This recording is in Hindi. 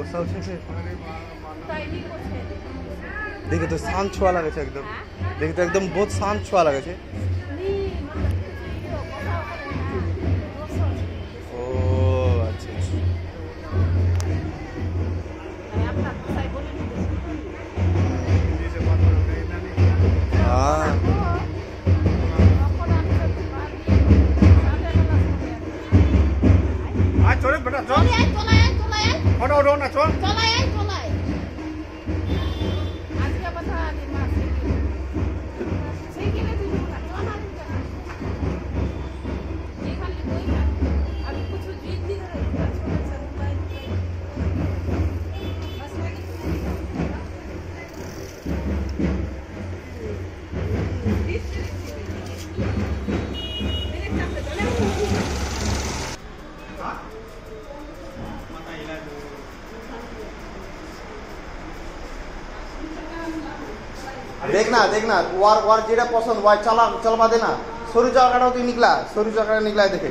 गुस्सा देखे तो शांत छुआ लगे एकदम देखे तो एकदम बहुत शांत छुआ लगे ओ अच्छा हाँ चले बेटा चल फोटो उठाओ ना चल देखना वार जेड़ा पसंद वार चलवा देना सरू जगह निकला देखे